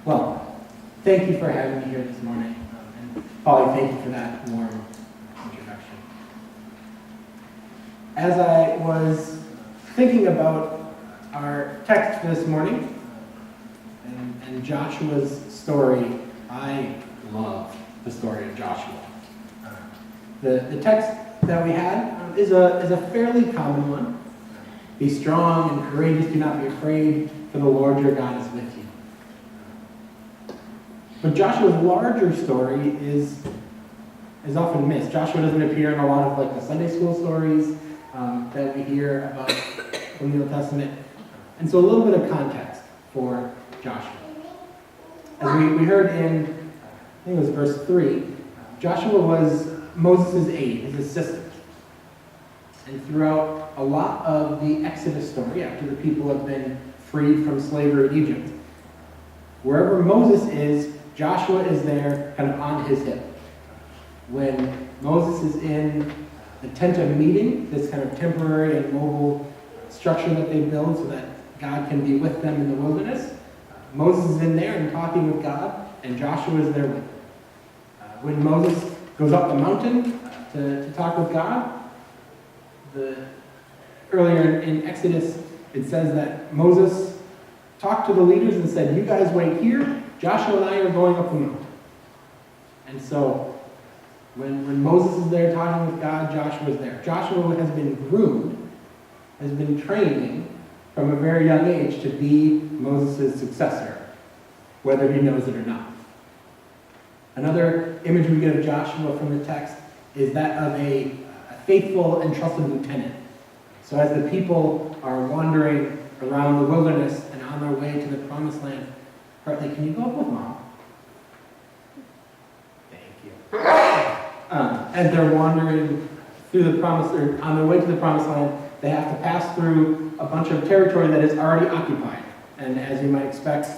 Well, thank you for having me here this morning. And Polly, thank you for that warm introduction. As I was thinking about our text for this morning and Joshua's story, I love the story of Joshua. The text that we had is a fairly common one. Be strong and courageous, do not be afraid, for the Lord your God is with you. But Joshua's larger story is often missed. Joshua doesn't appear in a lot of like the Sunday school stories that we hear about from the Old Testament. And so a little bit of context for Joshua. As we heard in, I think it was verse 3, Joshua was Moses' aide, his assistant. And throughout a lot of the Exodus story, after the people have been freed from slavery in Egypt, wherever Moses is, Joshua is there kind of on his hip. When Moses is in the tent of meeting, this kind of temporary and mobile structure that they build so that God can be with them in the wilderness, Moses is in there and talking with God, and Joshua is there with him. When Moses goes up the mountain to talk with God, earlier in Exodus, it says that Moses talked to the leaders and said, you guys wait here, Joshua and I are going up the mountain. And so, when Moses is there talking with God, Joshua is there. Joshua has been groomed, has been training from a very young age to be Moses' successor, whether he knows it or not. Another image we get of Joshua from the text is that of a faithful and trusted lieutenant. So as the people are wandering around the wilderness and on their way to the promised land, Hartley, can you go up with Mom? Thank you. As they're wandering through the promise, or on their way to the promised land, they have to pass through a bunch of territory that is already occupied. And as you might expect,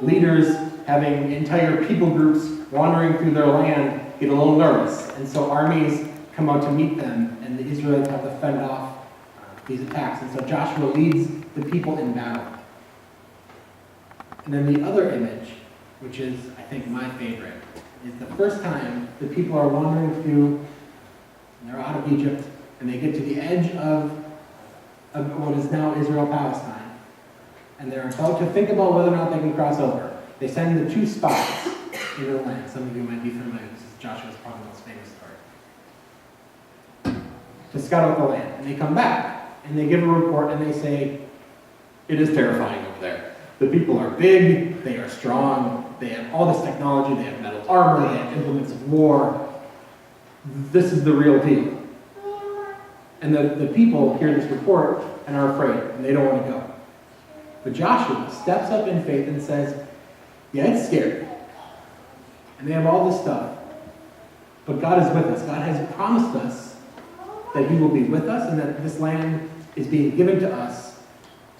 leaders having entire people groups wandering through their land get a little nervous. And so armies come out to meet them, and the Israelites have to fend off these attacks. And so Joshua leads the people in battle. And then the other image, which is, I think, my favorite, is the first time the people are wandering through, and they're out of Egypt, and they get to the edge of what is now Israel-Palestine, and they're about to think about whether or not they can cross over. They send the 2 spies into the land. Some of you might be familiar. This is Joshua's probably most famous story. To scout out the land. And they come back, and they give a report, and they say, it is terrifying over there. The people are big, they are strong, they have all this technology, they have metal armor, they have implements of war. This is the real deal. And the people hear this report and are afraid, and they don't want to go. But Joshua steps up in faith and says, yeah, it's scary. And they have all this stuff. But God is with us. God has promised us that he will be with us and that this land is being given to us.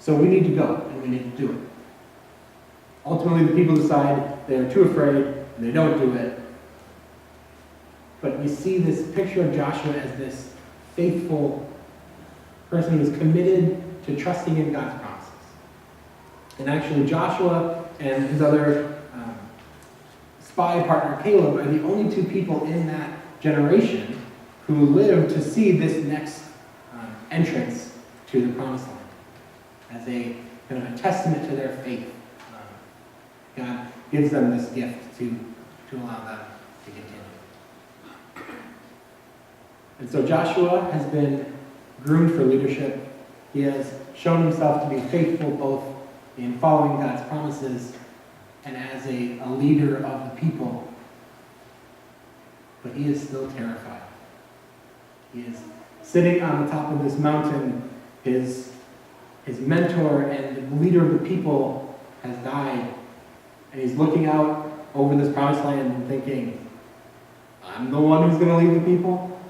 So we need to go, and we need to do it. Ultimately, the people decide they are too afraid, and they don't do it. But we see this picture of Joshua as this faithful person who is committed to trusting in God's promises. And actually, Joshua and his other spy partner, Caleb, are the only 2 people in that generation who lived to see this next entrance to the promised land as a kind of a testament to their faith. God gives them this gift to allow them to continue. And so Joshua has been groomed for leadership. He has shown himself to be faithful both in following God's promises and as a leader of the people. But he is still terrified. He is sitting on the top of this mountain. His mentor and the leader of the people has died. And he's looking out over this promised land and thinking, I'm the one who's going to lead the people?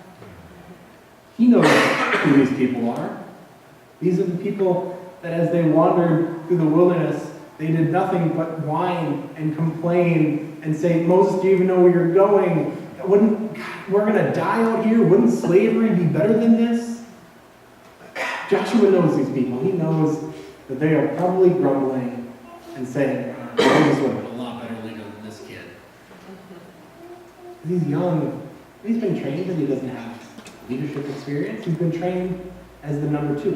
He knows who these people are. These are the people that as they wandered through the wilderness, they did nothing but whine and complain and say, Moses, do you even know where you're going? We're going to die out here? Wouldn't slavery be better than this? Joshua knows these people. He knows that they are probably grumbling and saying, this would have been a lot better leader than this kid. He's young. He's been trained, but he doesn't have leadership experience. He's been trained as the number 2.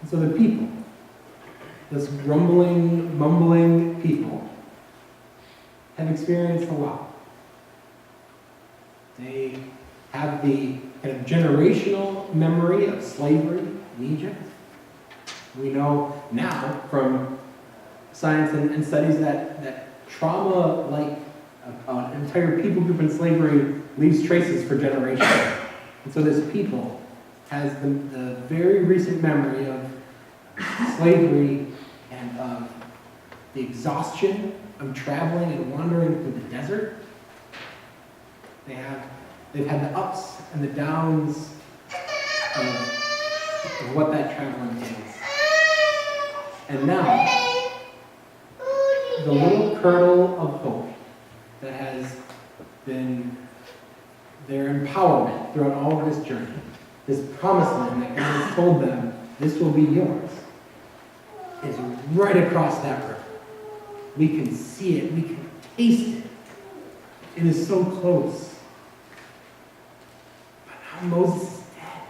And so the people, this grumbling, mumbling people, have experienced a lot. They have the kind of generational memory of slavery in Egypt. We know now from science and studies that trauma, like an entire people group in slavery, leaves traces for generations. And so this people has the very recent memory of slavery and of the exhaustion of traveling and wandering through the desert. They've had the ups and the downs of what that traveling is. And now, the little kernel of hope that has been their empowerment throughout all of this journey, this promised land that God has told them, this will be yours, is right across that river. We can see it, we can taste it. It is so close. But now Moses is dead.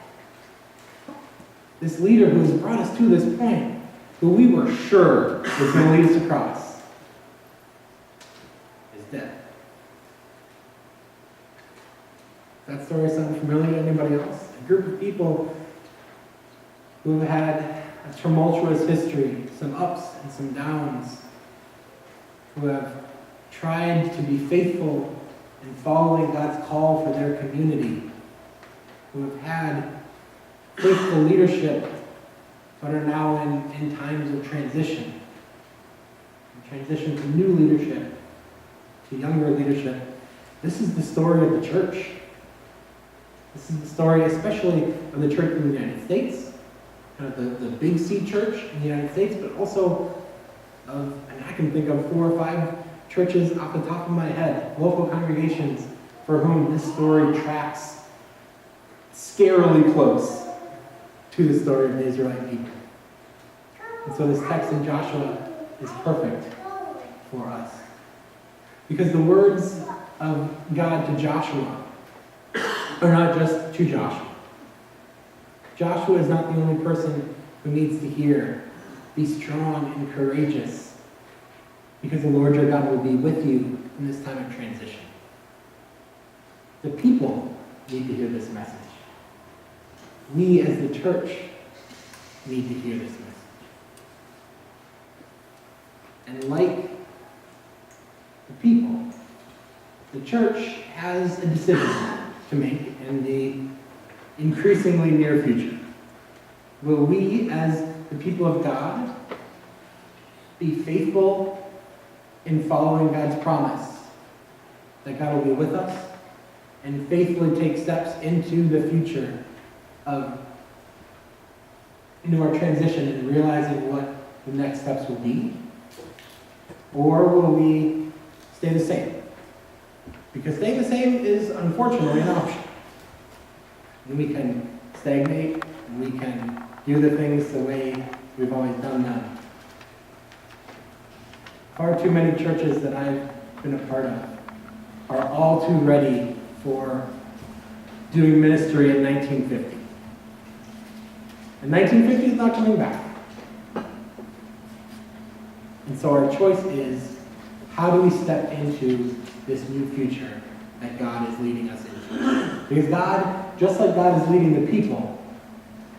This leader who has brought us to this point, who we were sure was going to lead us across, is dead. Does that story sound familiar to anybody else? A group of people who have had a tumultuous history, some ups and some downs, who have tried to be faithful in following God's call for their community, who have had faithful leadership, but are now in times of transition. Transition to new leadership, to younger leadership. This is the story of the church. This is the story especially of the church in the United States, kind of the big C church in the United States, but also of, and I can think of 4 or 5 churches off the top of my head, local congregations for whom this story tracks scarily close to the story of the Israelite people. And so this text in Joshua is perfect for us. Because the words of God to Joshua are not just to Joshua. Joshua is not the only person who needs to hear, be strong and courageous, because the Lord your God will be with you in this time of transition. The people need to hear this message. We as the church need to hear this message. And like the people, the church has a decision to make in the increasingly near future. Will we, as the people of God, be faithful in following God's promise that God will be with us, and faithfully take steps into the future into our transition and realizing what the next steps will be? Or will we stay the same? Because staying the same is unfortunately an option. And we can stagnate, and we can do the things the way we've always done them. Far too many churches that I've been a part of are all too ready for doing ministry in 1950. And 1950 is not coming back. And so our choice is, how do we step into this new future that God is leading us into? Because God, just like God is leading the people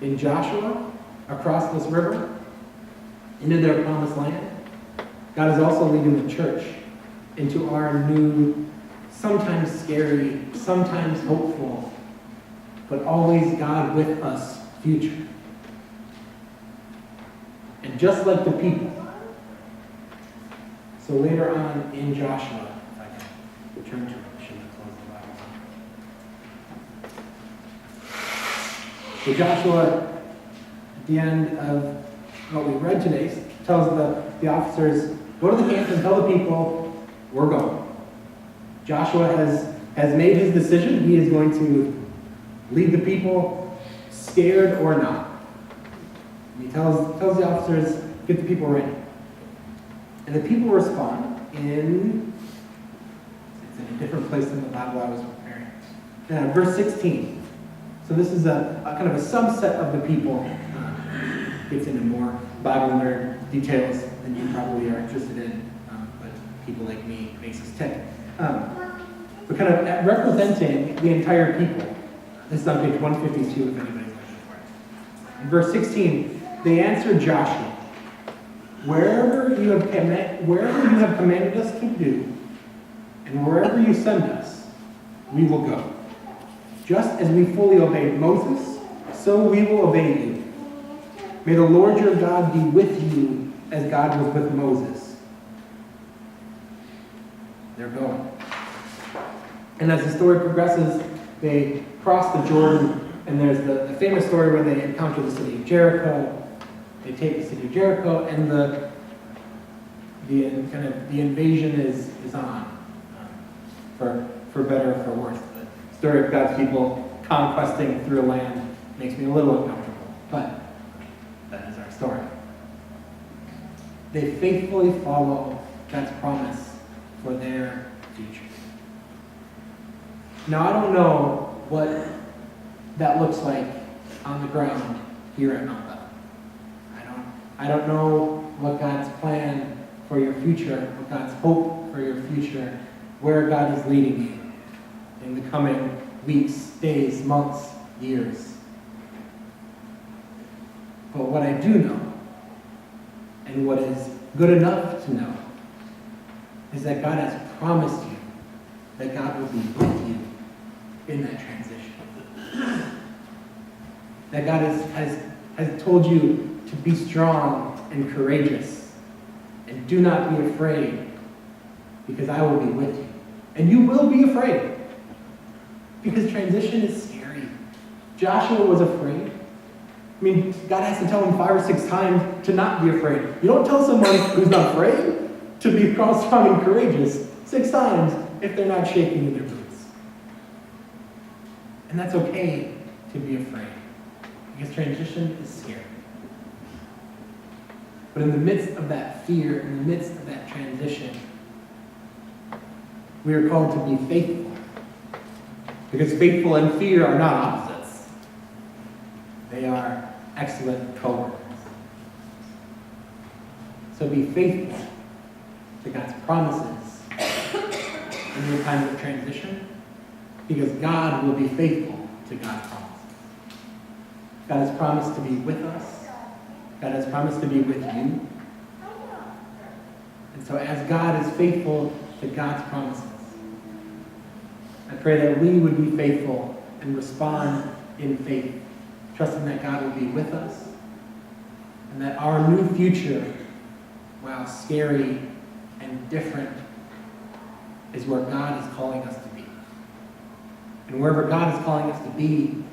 in Joshua across this river into their promised land, God is also leading the church into our new, sometimes scary, sometimes hopeful, but always God with us future. And just like the people, so later on in Joshua, if I can turn to it, I should have closed the Bible. So Joshua, at the end of what we read today, tells the officers, go to the camp and tell the people, we're going. Joshua has made his decision. He is going to lead the people, scared or not. And he tells the officers, get the people ready. And the people respond in, it's in a different place than the Bible I was preparing. Verse 16. So this is a kind of a subset of the people. Gets into more Bible nerd details than you probably are interested in, but people like me makes us tick. But kind of representing the entire people. This is on page 152 if anybody's looking for it. In verse 16, they answered Joshua, wherever you have commanded us to do, and wherever you send us, we will go. Just as we fully obeyed Moses, so we will obey you. May the Lord your God be with you as God was with Moses. They're going. And as the story progresses, they cross the Jordan, and there's the famous story where they encounter the city of Jericho. They take the city of Jericho, and the invasion is on, for better or for worse. The story of God's people conquesting through a land makes me a little uncomfortable, but that is our story. They faithfully follow God's promise for their future. Now, I don't know what that looks like on the ground here at Mount Bethel. I don't know what God's plan for your future, what God's hope for your future, where God is leading you in the coming weeks, days, months, years. But what I do know, and what is good enough to know, is that God has promised you that God will be with you in that transition. That God has told you to be strong and courageous, and do not be afraid, because I will be with you. And you will be afraid, because transition is scary. Joshua was afraid. I mean, God has to tell him 5 or 6 times to not be afraid. You don't tell someone who's not afraid to be strong and courageous 6 times if they're not shaking in their boots. And that's okay to be afraid, because transition is scary. But in the midst of that fear, in the midst of that transition, we are called to be faithful. Because faithful and fear are not opposites. They are excellent co-workers. So be faithful to God's promises in your time of transition, because God will be faithful to God's promises. God has promised to be with us. God has promised to be with you. And so as God is faithful to God's promises, I pray that we would be faithful and respond in faith, trusting that God will be with us, and that our new future, while scary and different, is where God is calling us to be. And wherever God is calling us to be,